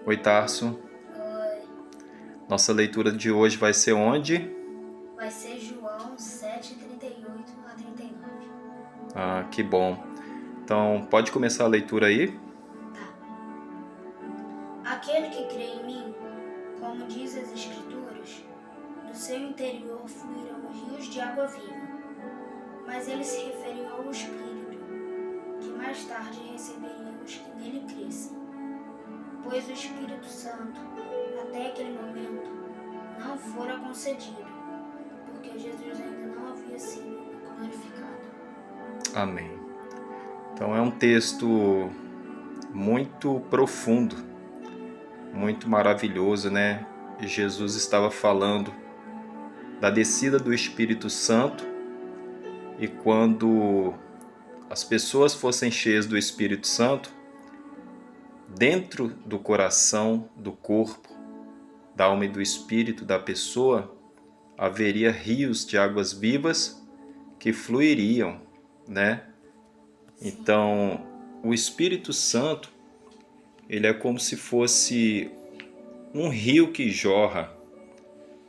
Oi, Tarso. Oi. Nossa leitura de hoje vai ser onde? Vai ser João 7:38 a 39. Ah, que bom. Então, pode começar a leitura aí? Tá. Aquele que crê em mim, como diz as Escrituras, do seu interior fluirão rios de água viva. Mas ele se referiu ao Espírito, que mais tarde receberiam os que nele crescem. Pois o Espírito Santo, até aquele momento, não fora concedido, porque Jesus ainda não havia sido glorificado. Amém. Então, é um texto muito profundo, muito maravilhoso, né? Jesus estava falando da descida do Espírito Santo e quando as pessoas fossem cheias do Espírito Santo, dentro do coração, do corpo, da alma e do espírito da pessoa, haveria rios de águas vivas que fluiriam, né? Então, o Espírito Santo, ele é como se fosse um rio que jorra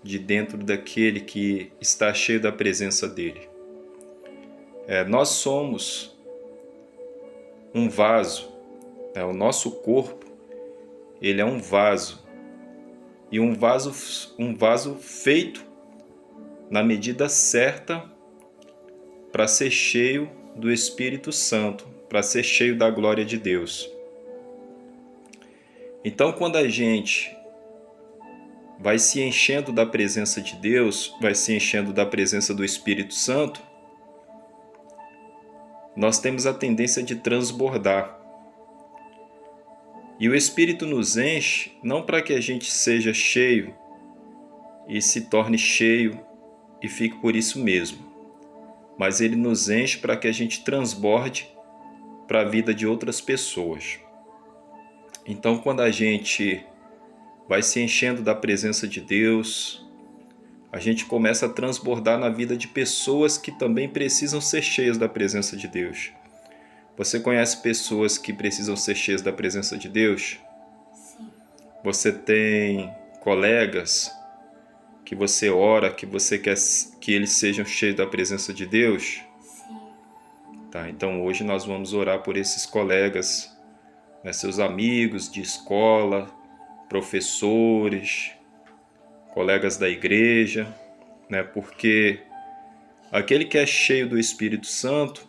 de dentro daquele que está cheio da presença dele. Nós somos um vaso, né? O nosso corpo, ele é um vaso, e um vaso feito na medida certa para ser cheio do Espírito Santo, para ser cheio da glória de Deus. Então, quando a gente vai se enchendo da presença de Deus, vai se enchendo da presença do Espírito Santo, nós temos a tendência de transbordar. E o Espírito nos enche não para que a gente seja cheio e se torne cheio e fique por isso mesmo, mas ele nos enche para que a gente transborde para a vida de outras pessoas. Então, quando a gente vai se enchendo da presença de Deus, a gente começa a transbordar na vida de pessoas que também precisam ser cheias da presença de Deus. Você conhece pessoas que precisam ser cheias da presença de Deus? Sim. Você tem colegas que você ora, que você quer que eles sejam cheios da presença de Deus? Sim. Tá, então hoje nós vamos orar por esses colegas, né, seus amigos de escola, professores, colegas da igreja, né, porque aquele que é cheio do Espírito Santo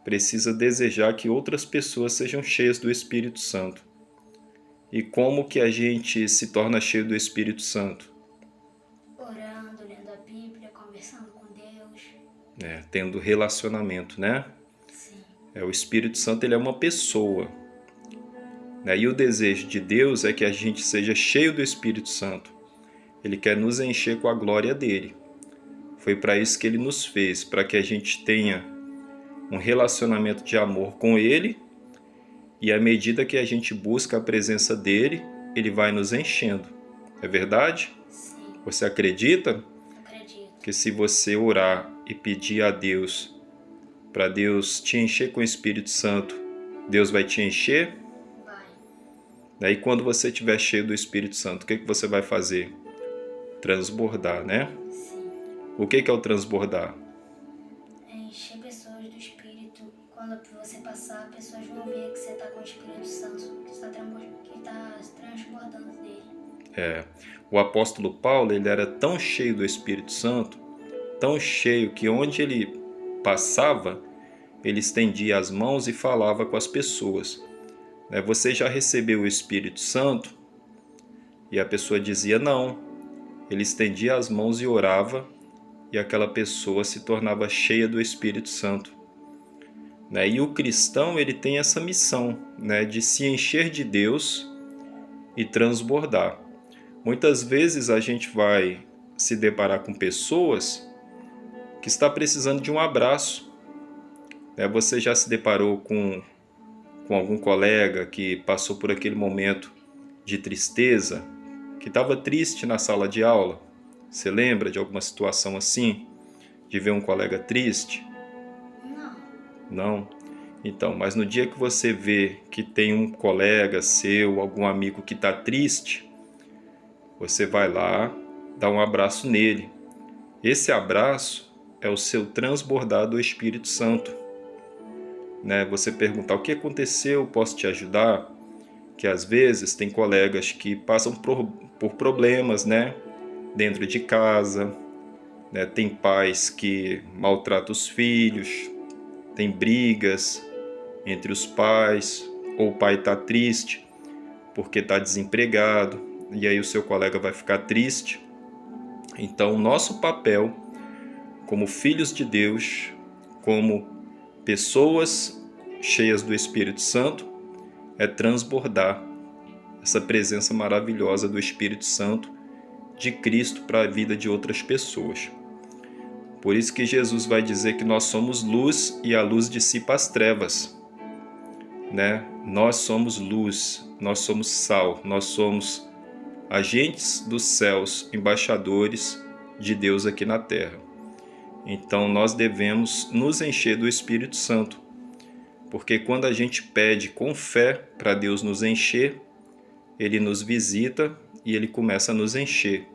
precisa desejar que outras pessoas sejam cheias do Espírito Santo. E como que a gente se torna cheio do Espírito Santo? Orando, lendo a Bíblia, conversando com Deus. Tendo relacionamento, né? Sim. O Espírito Santo, ele é uma pessoa, né? E o desejo de Deus é que a gente seja cheio do Espírito Santo. Ele quer nos encher com a glória dele. Foi para isso que ele nos fez, para que a gente tenha um relacionamento de amor com ele, e à medida que a gente busca a presença dele, ele vai nos enchendo. É verdade? Sim. Você acredita Acredito. que se você orar e pedir a Deus para Deus te encher com o Espírito Santo, Deus vai te encher? Vai. E quando você estiver cheio do Espírito Santo, o que você vai fazer? Transbordar, né? Sim. O que é o transbordar? É encher pessoas do Espírito. Quando você passar, pessoas vão ver que você está com o Espírito Santo, que está transbordando dele. O apóstolo Paulo, ele era tão cheio do Espírito Santo, tão cheio que onde ele passava, ele estendia as mãos e falava com as pessoas. Você já recebeu o Espírito Santo? E a pessoa dizia não. Ele estendia as mãos e orava, e aquela pessoa se tornava cheia do Espírito Santo. E o cristão, ele tem essa missão, de se encher de Deus e transbordar. Muitas vezes a gente vai se deparar com pessoas que está precisando de um abraço. Você já se deparou com algum colega que passou por aquele momento de tristeza, que estava triste na sala de aula? Você lembra de alguma situação assim? De ver um colega triste? Não. Não? Então, mas no dia que você vê que tem um colega seu, algum amigo que está triste, você vai lá, dá um abraço nele. Esse abraço é o seu transbordar do Espírito Santo. Né? Você perguntar o que aconteceu, posso te ajudar? Que às vezes tem colegas que passam por problemas, né? Dentro de casa, né? Tem pais que maltratam os filhos, tem brigas entre os pais, ou o pai está triste porque está desempregado, e aí o seu colega vai ficar triste. Então, o nosso papel como filhos de Deus, como pessoas cheias do Espírito Santo, é transbordar essa presença maravilhosa do Espírito Santo, de Cristo, para a vida de outras pessoas. Por isso que Jesus vai dizer que nós somos luz e a luz dissipa as trevas. Né? Nós somos luz, nós somos sal, nós somos agentes dos céus, embaixadores de Deus aqui na terra. Então nós devemos nos encher do Espírito Santo, porque quando a gente pede com fé para Deus nos encher, Ele nos visita e Ele começa a nos encher.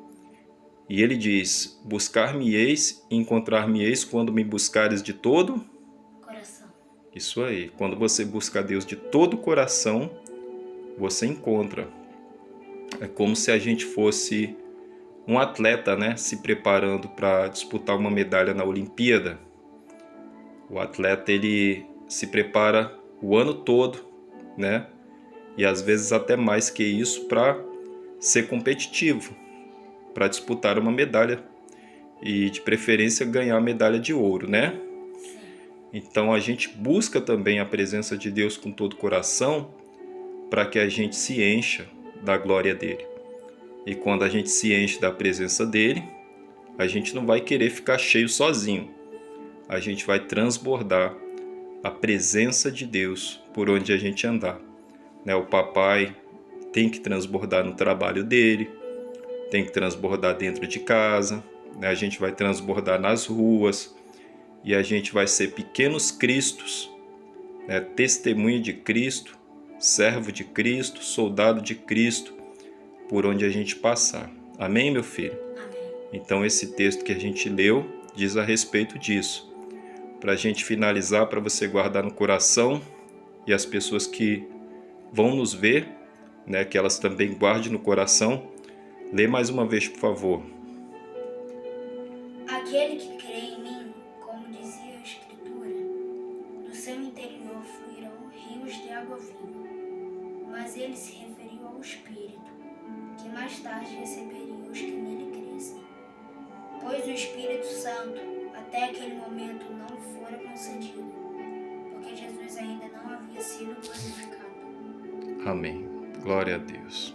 E Ele diz: buscar-me-eis e encontrar-me-eis quando me buscares de todo coração. Isso aí, quando você busca Deus de todo o coração, você encontra. É como se a gente fosse um atleta, né, se preparando para disputar uma medalha na Olimpíada. O atleta, ele se prepara o ano todo, né, e às vezes até mais que isso, para ser competitivo, para disputar uma medalha e de preferência ganhar a medalha de ouro, né? Então a gente busca também a presença de Deus com todo o coração para que a gente se encha da glória dele. E quando a gente se enche da presença dele, a gente não vai querer ficar cheio sozinho. A gente vai transbordar a presença de Deus por onde a gente andar. Né? O papai tem que transbordar no trabalho dele, tem que transbordar dentro de casa, né? A gente vai transbordar nas ruas, e a gente vai ser pequenos cristos, né? Testemunho de Cristo, servo de Cristo, soldado de Cristo, por onde a gente passar. Amém, meu filho? Amém. Então esse texto que a gente leu diz a respeito disso. Para a gente finalizar, para você guardar no coração, e as pessoas que vão nos ver, né, que elas também guardem no coração. Lê mais uma vez, por favor. Aquele que crê em mim, como dizia a Escritura, do seu interior fluirão rios de água viva. Mas ele se referiu ao Espírito, que mais tarde receberia os que nele crescem. Pois o Espírito Santo, até aquele momento, não fora concedido, porque Jesus ainda não havia sido glorificado. Amém. Glória a Deus.